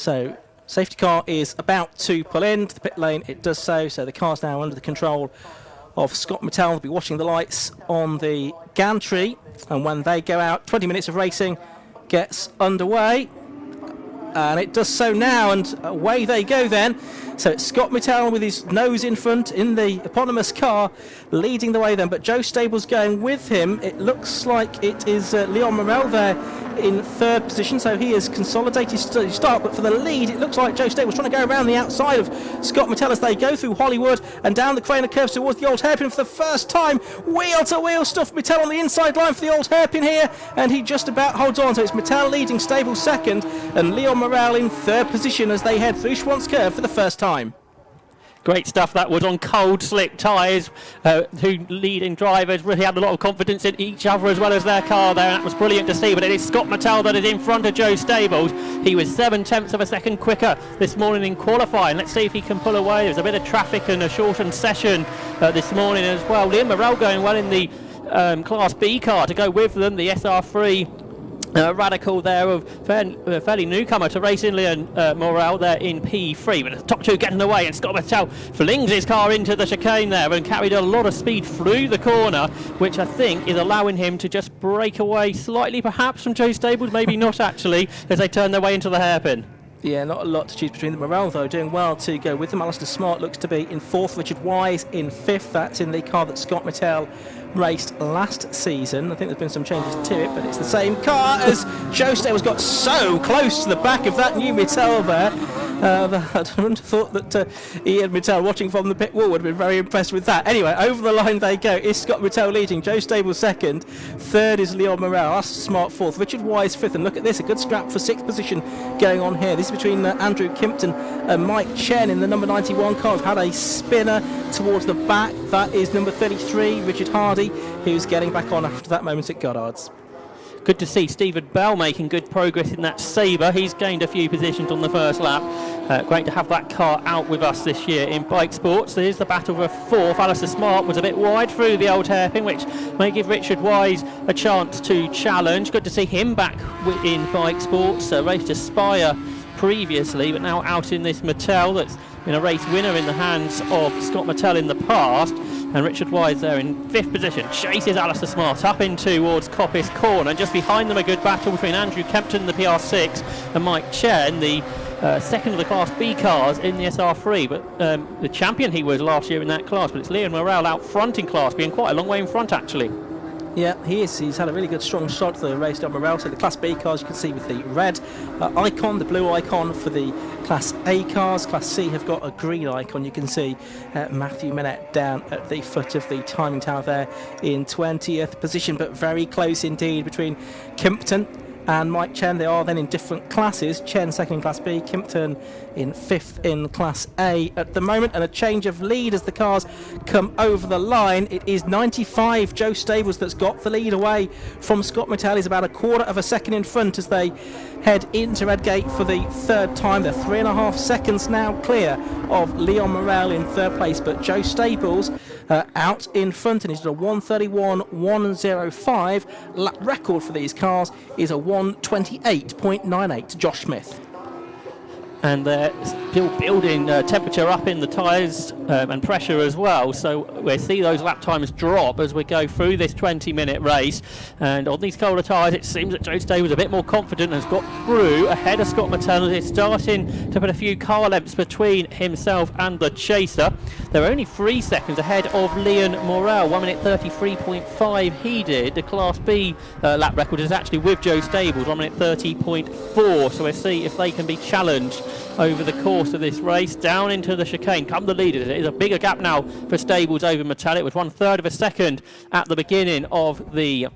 So safety car is about to pull into the pit lane. It does so the car's now under the control of Scott Mattel. They'll be watching the lights on the gantry, and when they go out, 20 minutes of racing gets underway, and it does so now, and away they go then. So it's Scott Mattel with his nose in front in the eponymous car, leading the way then, but Joe Stable's going with him. It looks like it is Leon Morel there in third position, so he has consolidated start, but for the lead it looks like Joe Stable's trying to go around the outside of Scott Mattel as they go through Hollywood and down the Craner curves towards the old hairpin for the first time. Wheel to wheel stuff, Mattel on the inside line for the old hairpin here, and he just about holds on. So it's Mattel leading, Stable second, and Leon Morel in third position as they head through Schwantz Curve for the first time. Great stuff that was on cold, slick tyres. Two leading drivers really had a lot of confidence in each other as well as their car there, and that was brilliant to see. But it is Scott Mattel that is in front of Joe Stables. He was 7/10 of a second quicker this morning in qualifying. Let's see if he can pull away. There's a bit of traffic and a shortened session this morning as well. Liam Morel going well in the Class B car to go with them, the SR3. Radical there of fairly newcomer to racing, Leon Morel there in P3, but the top two getting away, and Scott Mattel flings his car into the chicane there and carried a lot of speed through the corner, which I think is allowing him to just break away slightly perhaps from Joe Stables, maybe not actually, as they turn their way into the hairpin. Yeah, not a lot to choose between them. Morel, though, doing well to go with them. Alistair Smart looks to be in fourth. Richard Wise in fifth. That's in the car that Scott Mattel raced last season. I think there's been some changes to it, but it's the same car as Joe Stables. Got so close to the back of that new Mattel there. I wouldn't have thought that Ian Mattel, watching from the pit wall, would have been very impressed with that. Anyway, over the line they go. Is Scott Mattel leading? Joe Stables second. Third is Leon Morel. Alistair Smart fourth. Richard Wise fifth. And look at this, a good scrap for sixth position going on here. This is between Andrew Kimpton and Mike Chen in the number 91 car. We've had a spinner towards the back. That is number 33, Richard Hardy, who's getting back on after that moment at Goddard's. Good to see Stephen Bell making good progress in that Sabre. He's gained a few positions on the first lap. Great to have that car out with us this year in Bikesport. So here's the battle for fourth. Alistair Smart was a bit wide through the old hairpin, which may give Richard Wise a chance to challenge. Good to see him back in Bikesports. Raced Aspire previously, but now out in this Mattel that's been a race winner in the hands of Scott Mattel in the past. And Richard Wise there in fifth position chases Alistair Smart up in towards Coppice Corner, and just behind them a good battle between Andrew Kempton, the PR6, and Mike Chen, the second of the Class B cars in the SR3, but the champion he was last year in that class. But it's Leon Morel out front in Class B, and quite a long way in front actually. Yeah, he is. He's had a really good strong start to the race, Don Morel. So the Class B cars, you can see with the red icon, the blue icon for the Class A cars. Class C have got a green icon. You can see Matthew Minette down at the foot of the timing tower there in 20th position, but very close indeed between Kimpton and Mike Chen. They are then in different classes. Chen second in Class B, Kimpton in fifth in Class A at the moment, and a change of lead as the cars come over the line. It is 95 Joe Stables that's got the lead away from Scott Mattel. He's about a quarter of a second in front as they head into Redgate for the third time. They're 3.5 seconds now clear of Leon Morel in third place, but Joe Stables out in front, and he's at a 1:31.105. Lap record for these cars is a 1:28.98. Josh Smith. And they're still building temperature up in the tyres and pressure as well, so we see those lap times drop as we go through this 20-minute race. And on these colder tyres, it seems that Joe Stay was a bit more confident and has got through ahead of Scott Mattel. He's starting to put a few car lengths between himself and the chaser. They're only 3 seconds ahead of Leon Morel, 1:33.5 he did. The Class B lap record is actually with Joe Stables, 1:30.4, so we'll see if they can be challenged over the course of this race. Down into the chicane come the leaders. It is a bigger gap now for Stables over Mattel. It was 1/3 of a second at the beginning of the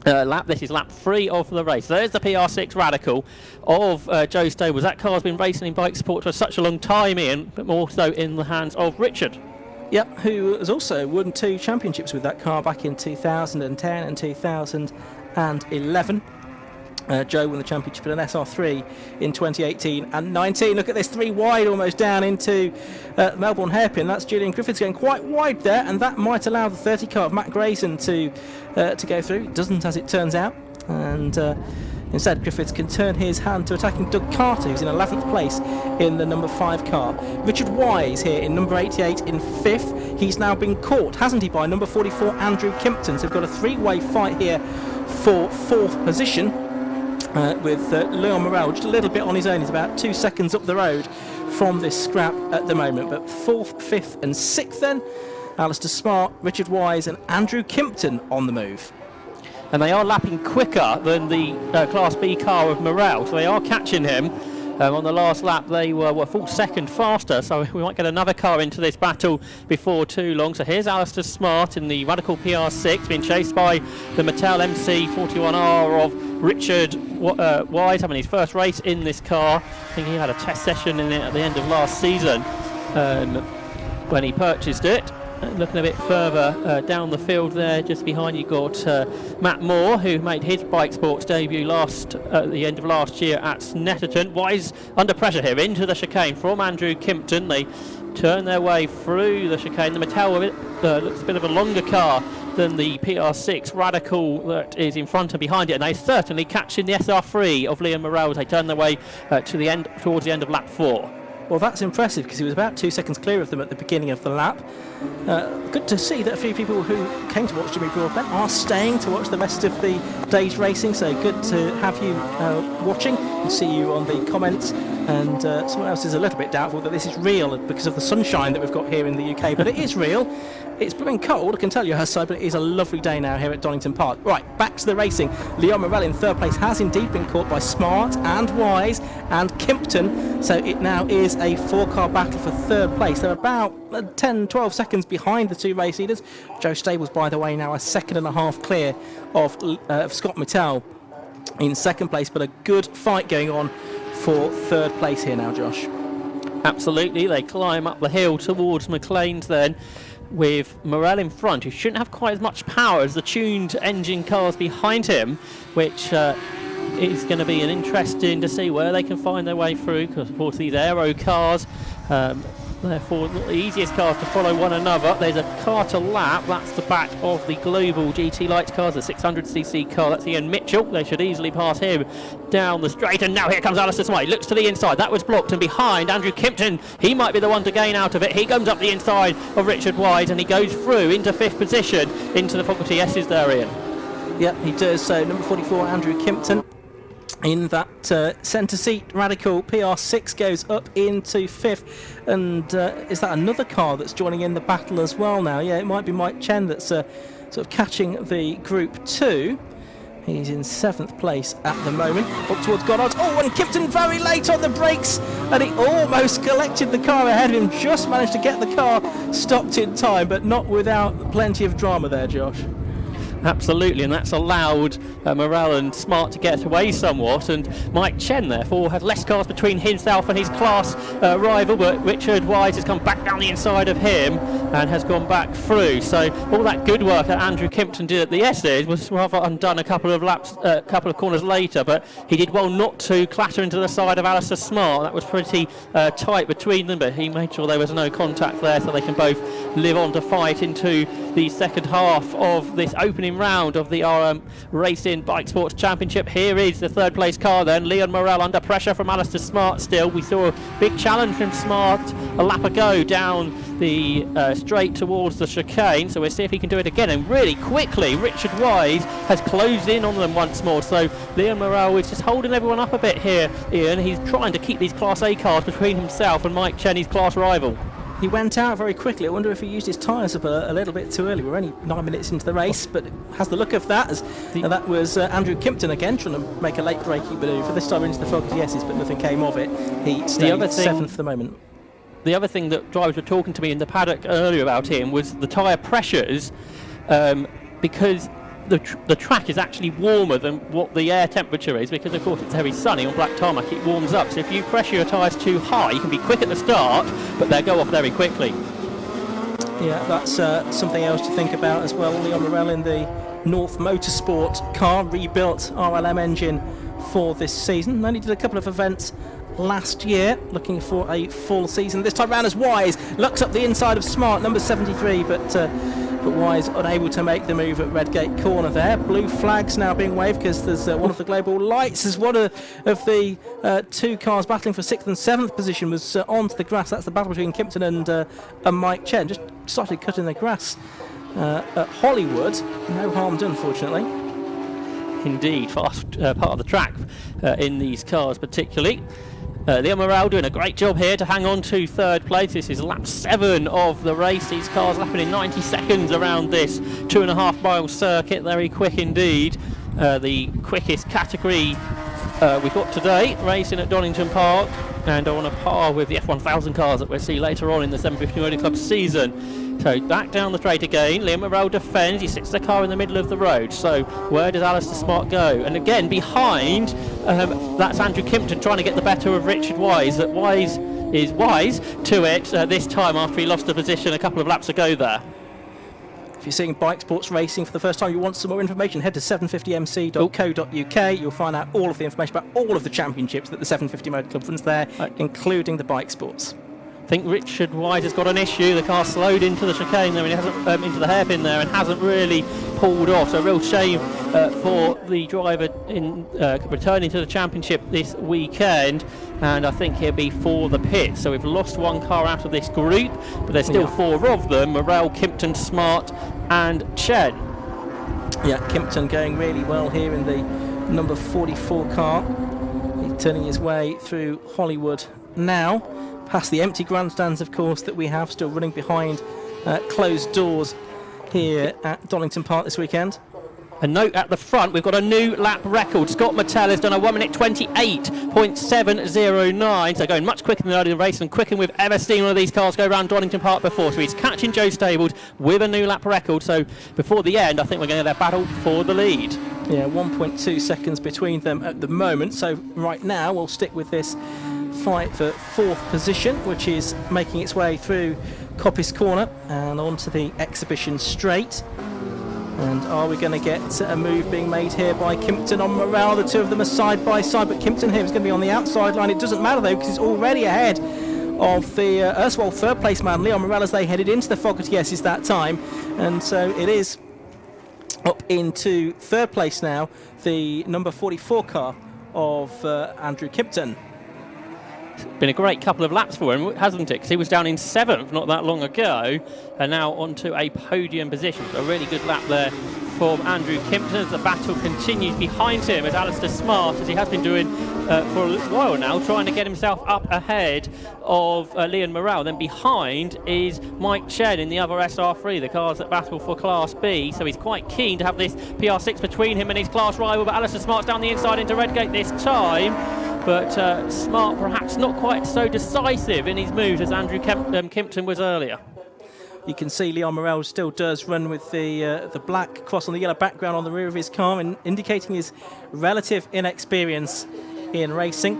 lap. This is lap 3 of the race. There's the PR6 Radical of Joe Stables. That car's been racing in Bikesport for such a long time, Ian, but more so in the hands of Richard. Yep, who has also won 2 championships with that car back in 2010 and 2011. Joe won the championship in an SR3 in 2018 and 19. Look at this, 3 wide almost down into Melbourne hairpin. That's Julian Griffiths going quite wide there, and that might allow the 30 car of Matt Grayson to go through. It doesn't, as it turns out. And Instead, Griffiths can turn his hand to attacking Doug Carter, who's in 11th place in the number 5 car. Richard Wise here in number 88 in 5th. He's now been caught, hasn't he, by number 44 Andrew Kimpton. So we've got a 3-way fight here for 4th position with Leon Morrell just a little bit on his own. He's about 2 seconds up the road from this scrap at the moment. But 4th, 5th and 6th then, Alistair Smart, Richard Wise and Andrew Kimpton on the move. And they are lapping quicker than the Class B car of Morrell, so they are catching him. On the last lap they were a full second faster, so we might get another car into this battle before too long. So here's Alistair Smart in the Radical PR6, being chased by the Mattel MC41R of Richard Wise, having his first race in this car. I think he had a test session in it at the end of last season when he purchased it. Looking a bit further down the field there, just behind you got Matt Moore, who made his Bikesports debut at the end of last year at Snetterton. Wise under pressure here into the chicane from Andrew Kimpton. They turn their way through the chicane. The Mattel looks a bit of a longer car than the PR6 Radical that is in front and behind it, and they certainly catching the SR3 of Liam Morrell as they turn their way towards the end of lap 4. Well, that's impressive because he was about 2 seconds clear of them at the beginning of the lap. Good to see that a few people who came to watch Jimmy Broadbent are staying to watch the rest of the day's racing, so good to have you watching and see you on the comments. And someone else is a little bit doubtful that this is real because of the sunshine that we've got here in the UK, but it is real. It's blooming cold, I can tell you her side, but it is a lovely day now here at Donington Park. Right, back to the racing. Leon Morrell in 3rd place has indeed been caught by Smart and Wise and Kimpton, so it now is a 4-car battle for 3rd place. They're about 10-12 seconds behind the 2 race leaders. Joe Stables, by the way, now a 1.5 clear of Scott Mattel in 2nd place, but a good fight going on for 3rd place here now, Josh. Absolutely, they climb up the hill towards McLean's then, with Morrell in front, who shouldn't have quite as much power as the tuned engine cars behind him, which is going to be an interesting to see where they can find their way through, because of course these aero cars, therefore not the easiest cars to follow one another. There's a car to lap, that's the back of the Global GT Lights cars, the 600cc car, that's Ian Mitchell. They should easily pass him down the straight, and now here comes Alistair Smart. He looks to the inside, that was blocked, and behind Andrew Kimpton, he might be the one to gain out of it. He comes up the inside of Richard Wise and he goes through into 5th position into the Faculty S's there, Ian. Yeah, he does. So number 44 Andrew Kimpton in that centre seat. Radical PR6 goes up into 5th, and is that another car that's joining in the battle as well now? Yeah, it might be Mike Chen that's sort of catching the Group 2. He's in 7th place at the moment, up towards Goddard's. Oh, and Kimpton very late on the brakes, and he almost collected the car ahead of him, just managed to get the car stopped in time, but not without plenty of drama there, Josh. Absolutely, and that's allowed Morrell and Smart to get away somewhat, and Mike Chen therefore has less cars between himself and his class rival, but Richard Wise has come back down the inside of him and has gone back through. So all that good work that Andrew Kimpton did at the S's was rather undone a couple of laps, couple of corners later, but he did well not to clatter into the side of Alistair Smart. That was pretty tight between them, but he made sure there was no contact there, so they can both live on to fight into the second half of this opening round of the RLM Racing Bikesports Championship. Here is the 3rd place car then, Leon Morrell under pressure from Alistair Smart still. We saw a big challenge from Smart a lap ago down the straight towards the chicane, so we'll see if he can do it again. And really quickly Richard Wise has closed in on them once more, so Leon Morrell is just holding everyone up a bit here, Ian. He's trying to keep these Class A cars between himself and Mike Chen, his class rival. He went out very quickly. I wonder if he used his tyres up a little bit too early. We're only 9 minutes into the race, but it has the look of that. That was Andrew Kimpton again trying to make a late braking manoeuvre, this time into the Faculty S's, but nothing came of it. He stayed 7th at the moment. The other thing that drivers were talking to me in the paddock earlier about him was the tyre pressures, because the track is actually warmer than what the air temperature is, because of course it's very sunny on black tarmac, it warms up, so if you pressure your tyres too high you can be quick at the start but they'll go off very quickly. Yeah, that's something else to think about as well. Leon Morrell in the North Motorsport car, rebuilt RLM engine for this season. Only did a couple of events last year, looking for a full season this time round as Wise looks up the inside of Smart, number 73, but but Wise unable to make the move at Redgate corner there. Blue flags now being waved because there's one of the global lights as one of the two cars battling for 6th and 7th position was onto the grass. That's the battle between Kimpton and Mike Chen. Just started cutting the grass at Hollywood. No harm done, fortunately. Indeed, fast part of the track in these cars particularly. Liam Morrell doing a great job here to hang on to 3rd place. This is lap 7 of the race. These cars lapping in 90 seconds around this 2.5 mile circuit. Very quick indeed. The quickest category we've got today, racing at Donington Park, and on a par with the F1000 cars that we'll see later on in the 750 Motor Club season. So back down the straight again. Liam Morrell defends. He sits the car in the middle of the road. So where does Alistair Smart go? And again behind, that's Andrew Kimpton trying to get the better of Richard Wise. That Wise is wise to it this time after he lost the position a couple of laps ago there. If you're seeing Bikesports racing for the first time, you want some more information, head to 750mc.co.uk. You'll find out all of the information about all of the championships that the 750 Motor Club runs there, including the Bikesports. I think Richard Wise has got an issue. The car slowed into the chicane there and he hasn't into the hairpin there and hasn't really pulled off. So a real shame for the driver in returning to the championship this weekend, and I think he'll be for the pit. So we've lost one car out of this group, but there's still 4 of them: Morrell, Kimpton, Smart and Chen. Yeah, Kimpton going really well here in the number 44 car. He's turning his way through Hollywood now, past the empty grandstands, of course, that we have still running behind closed doors here at Donington Park this weekend. A note at the front, we've got a new lap record. Scott Mattel has done a 1 minute 28.709, so going much quicker than earlier in the race and quicker than we've ever seen one of these cars go around Donington Park before. So he's catching Joe Stables with a new lap record. So before the end, I think we're going to get a battle for the lead. Yeah, 1.2 seconds between them at the moment. So right now we'll stick with this fight for 4th position, which is making its way through Coppice Corner and onto the exhibition straight. And are we going to get a move being made here by Kimpton on Morrell? The two of them are side by side, but Kimpton here is going to be on the outside line. It doesn't matter though, because he's already ahead of the erstwhile 3rd place man Leon Morrell as they headed into the Fogarty S's that time. And so it is up into 3rd place now, the number 44 car of Andrew Kimpton. Been a great couple of laps for him, hasn't it? Because he was down in 7th not that long ago, and now onto a podium position. So a really good lap there from Andrew Kimpton as the battle continues behind him as Alistair Smart, as he has been doing for a little while now, trying to get himself up ahead of Liam Morrell. Then behind is Mike Chen in the other SR3, the cars that battle for Class B. So he's quite keen to have this PR6 between him and his class rival, but Alistair Smart's down the inside into Redgate this time. But Smart perhaps not quite so decisive in his moves as Andrew Kimpton was earlier. You can see Leon Morrell still does run with the black cross on the yellow background on the rear of his car, and indicating his relative inexperience in racing.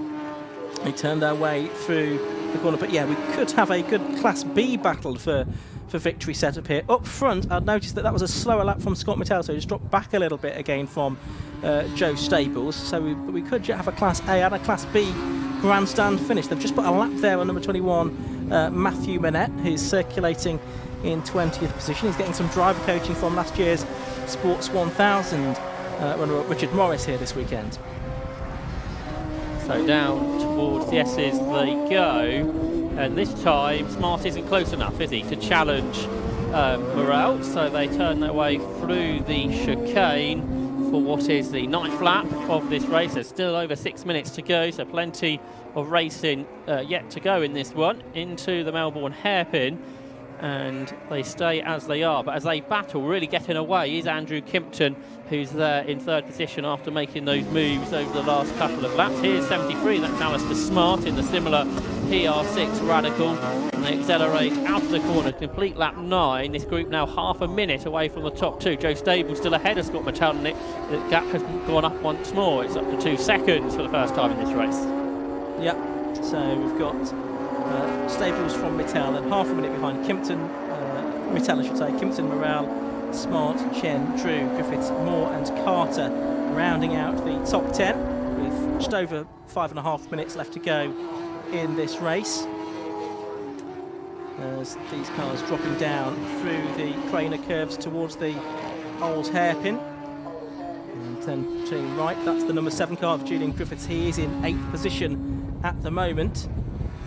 We turned our way through the corner, but yeah, we could have a good Class B battle for victory set up here. Up front, I'd noticed that was a slower lap from Scott Mattel, so he's dropped back a little bit again from Joe Stables. So we could have a Class A and a Class B grandstand finish. They've just put a lap there on number 21, Matthew Manette, who's circulating in 20th position. He's getting some driver coaching from last year's Sports 1000 runner Richard Morris here this weekend. So down towards the S's they go, and this time Smart isn't close enough, is he, to challenge Morrell. So they turn their way through the chicane for what is the 9th lap of this race. There's still over 6 minutes to go, so plenty of racing yet to go in this one, into the Melbourne hairpin. And they stay as they are, but as they battle, really getting away is Andrew Kimpton, who's there in 3rd position after making those moves over the last couple of laps. Here's 73, that's Alistair Smart in the similar PR6 Radical, and they accelerate out of the corner, complete lap 9. This group now half a minute away from the top 2. Joe Stables still ahead of Scott Mattel, and the gap has gone up once more. It's up to 2 seconds for the first time in this race. Yep, so we've got Stables from Mattel and half a minute behind Kimpton, Mattel I should say, Kimpton, Morrell, Smart, Chen, Drew, Griffiths, Moore and Carter rounding out the top 10 with just over 5.5 minutes left to go in this race. as these cars dropping down through the Craner curves towards the old hairpin. And then turning right, that's the number 7 car of Julian Griffiths. He is in 8th position at the moment,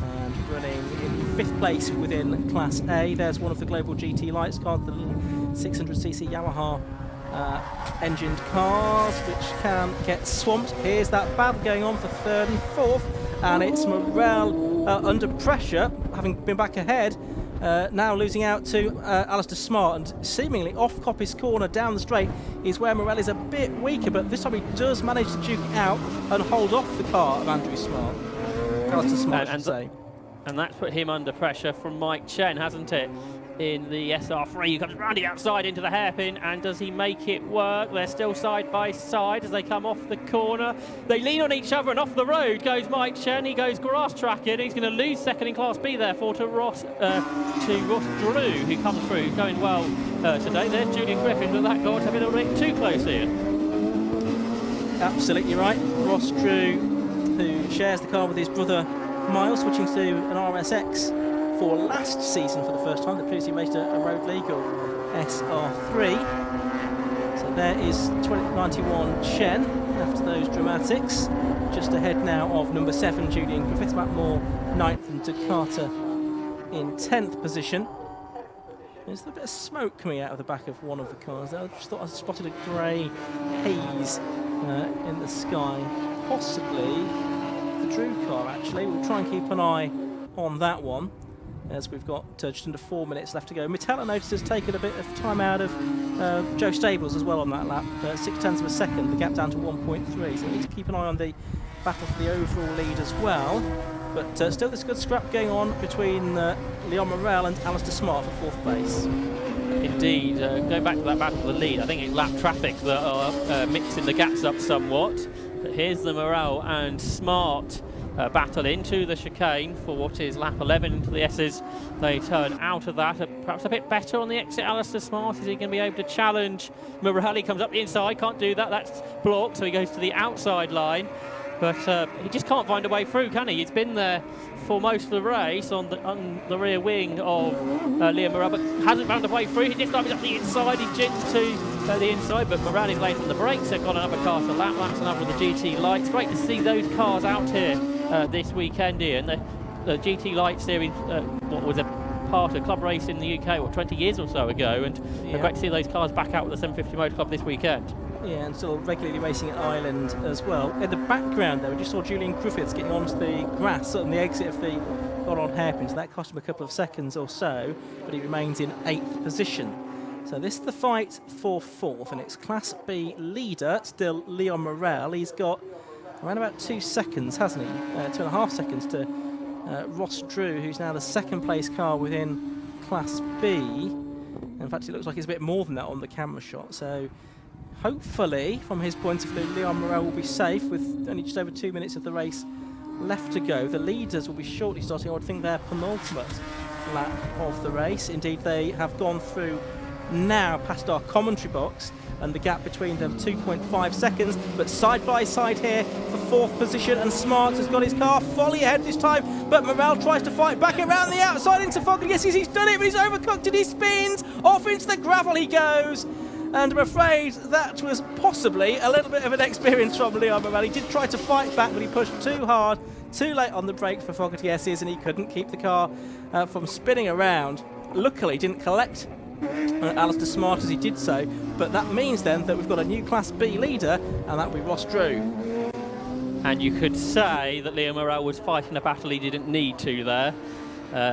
and running in 5th place within Class A. There's one of the Global GT Lights cars, the 600cc Yamaha engined cars, which can get swamped. Here's that battle going on for 3rd and 4th, and it's Morel under pressure, having been back ahead, now losing out to Alistair Smart, and seemingly off Coppice Corner down the straight is where Morel is a bit weaker, but this time he does manage to duke it out and hold off the car of Andrew Smart. Alistair Smart, I should say. And that's put him under pressure from Mike Chen, hasn't it? In the SR3, he comes round the outside into the hairpin, and does he make it work? They're still side by side as they come off the corner. They lean on each other, and off the road goes Mike Chen. He goes grass tracking. He's going to lose second in Class B, therefore, to Ross Drew, who comes through, going well today. There's Julian Griffin, but that got a bit too close here. Absolutely right. Ross Drew, who shares the car with his brother Miles, switching to an RSX for last season for the first time. They previously raced a road legal SR3. So there is 2091 Chen after those dramatics. Just ahead now of number 7 Julian Griffiths, Matt Moore 9th and Takata in 10th position. There's a bit of smoke coming out of the back of one of the cars. I just thought I spotted a grey haze in the sky. Possibly the Drew car, actually. We'll try and keep an eye on that one, as we've got just under 4 minutes left to go. Metella notice has taken a bit of time out of Joe Stables as well on that lap. 0.6 of a second, the gap down to 1.3. So we need to keep an eye on the battle for the overall lead as well. But still this good scrap going on between Leon Morel and Alistair Smart for 4th place. Indeed, going back to that battle for the lead, I think it's lap traffic that are mixing the gaps up somewhat. But here's the Morel and Smart battle into the chicane for what is lap 11 into the S's. They turn out of that, perhaps a bit better on the exit. Alistair Smart, is he going to be able to challenge Morel? He comes up the inside, can't do that, that's blocked, so he goes to the outside line. But he just can't find a way through, can he? He's been there for most of the race on the rear wing of Liam Morel, but hasn't found a way through. This time he's up the inside, he jinks to the inside, but Morel is late on the brakes. They've got another car to lap. That's another of the GT Lights. Great to see those cars out here this weekend, Ian. The GT Light Series, what was a part of club race in the UK, 20 years or so ago, and great to see those cars back out with the 750 Motor Club this weekend. Yeah, and still regularly racing at Ireland as well. In the background, though, we just saw Julian Griffiths getting onto the grass on the exit of the got-on hairpin, so that cost him a couple of seconds or so, but he remains in 8th position. So this is the fight for 4th, and it's Class B leader, still Leon Morel. He's got around about 2 seconds, hasn't he? 2.5 seconds to Ross Drew, who's now the 2nd place car within Class B. In fact, it looks like it's a bit more than that on the camera shot, so hopefully, from his point of view, Leon Morel will be safe with only just over 2 minutes of the race left to go. The leaders will be shortly starting, I would think, their penultimate lap of the race. Indeed, they have gone through now past our commentary box, and the gap between them 2.5 seconds, but side by side here for 4th position, and Smart has got his car fully ahead this time, but Morel tries to fight back around the outside into fog. Yes, he's done it, but he's overcooked and he spins off into the gravel he goes. And I'm afraid that was possibly a little bit of an experience from Leon Morel. He did try to fight back, but he pushed too hard, too late on the brake for Fogarty S's, and he couldn't keep the car from spinning around. Luckily, he didn't collect Alistair Smart as he did so, but that means then that we've got a new Class B leader, and that will be Ross Drew. And you could say that Leon Morel was fighting a battle he didn't need to there.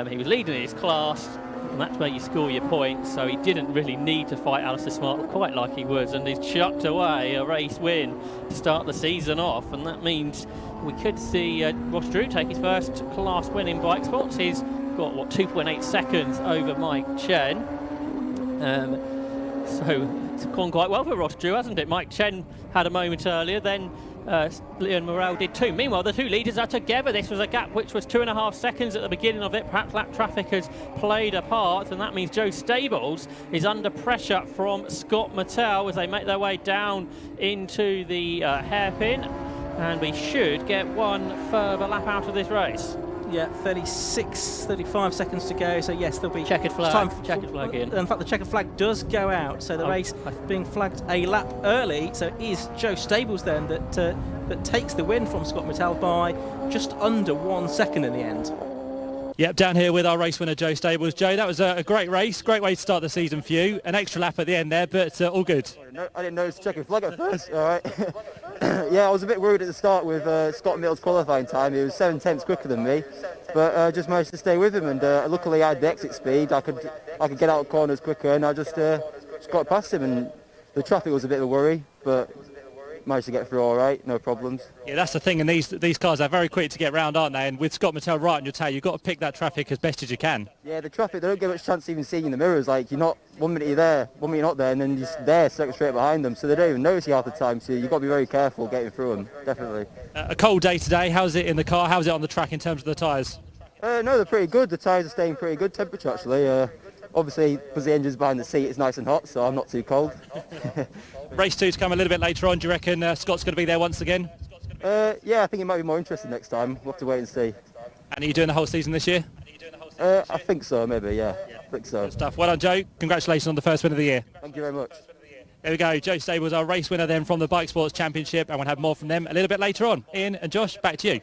He was leading his class, and that's where you score your points, so he didn't really need to fight Alistair Smart quite like he was, and he's chucked away a race win to start the season off, and that means we could see Ross Drew take his first class win in Bikesport. He's got, 2.8 seconds over Mike Chen. So it's gone quite well for Ross Drew, hasn't it? Mike Chen had a moment earlier, then Leon Morel did too. Meanwhile, the two leaders are together. This was a gap which was 2.5 seconds at the beginning of it. Perhaps lap traffic has played a part, and that means Joe Stables is under pressure from Scott Mattel as they make their way down into the hairpin, and we should get one further lap out of this race. Yeah, 35 seconds to go. So yes, there'll be Checkered flag. time. Checkered flag in. In fact, the checkered flag does go out. So the race being flagged a lap early. So it is Joe Stables then that takes the win from Scott Mattel by just under 1 second in the end. Yep, down here with our race winner, Joe Stables. Joe, that was a great race, great way to start the season for you. An extra lap at the end there, but all good. I didn't notice the checkered flag at first, all right. Yeah, I was a bit worried at the start with Scott Mittle's qualifying time. He was 7/10 quicker than me, but just managed to stay with him, and luckily I had the exit speed. I could get out of corners quicker, and I just got past him, and the traffic was a bit of a worry, but managed to get through all right, no problems. Yeah, that's the thing, and these cars are very quick to get round, aren't they? And with Scott Mattel right on your tail, you've got to pick that traffic as best as you can. Yeah, the traffic, they don't get much chance to even seeing you in the mirrors. Like, you're not, 1 minute you're there, 1 minute you're not there, and then you're just there, straight behind them. So they don't even notice you half the time, so you've got to be very careful getting through them, definitely. A cold day today. How's it in the car? How's it on the track in terms of the tyres? No, they're pretty good. The tyres are staying pretty good temperature, actually. Obviously, because the engine's behind the seat, it's nice and hot, so I'm not too cold. Race 2's come a little bit later on. Do you reckon Scott's going to be there once again? Yeah, I think it might be more interesting next time. We'll have to wait and see. And are you doing the whole season this year? I think so, maybe, yeah. I think so. Good stuff. Well done, Joe. Congratulations on the first win of the year. Thank you very much. There we go. Joe Stables, our race winner then from the Bike Sports Championship, and we'll have more from them a little bit later on. Ian and Josh, back to you.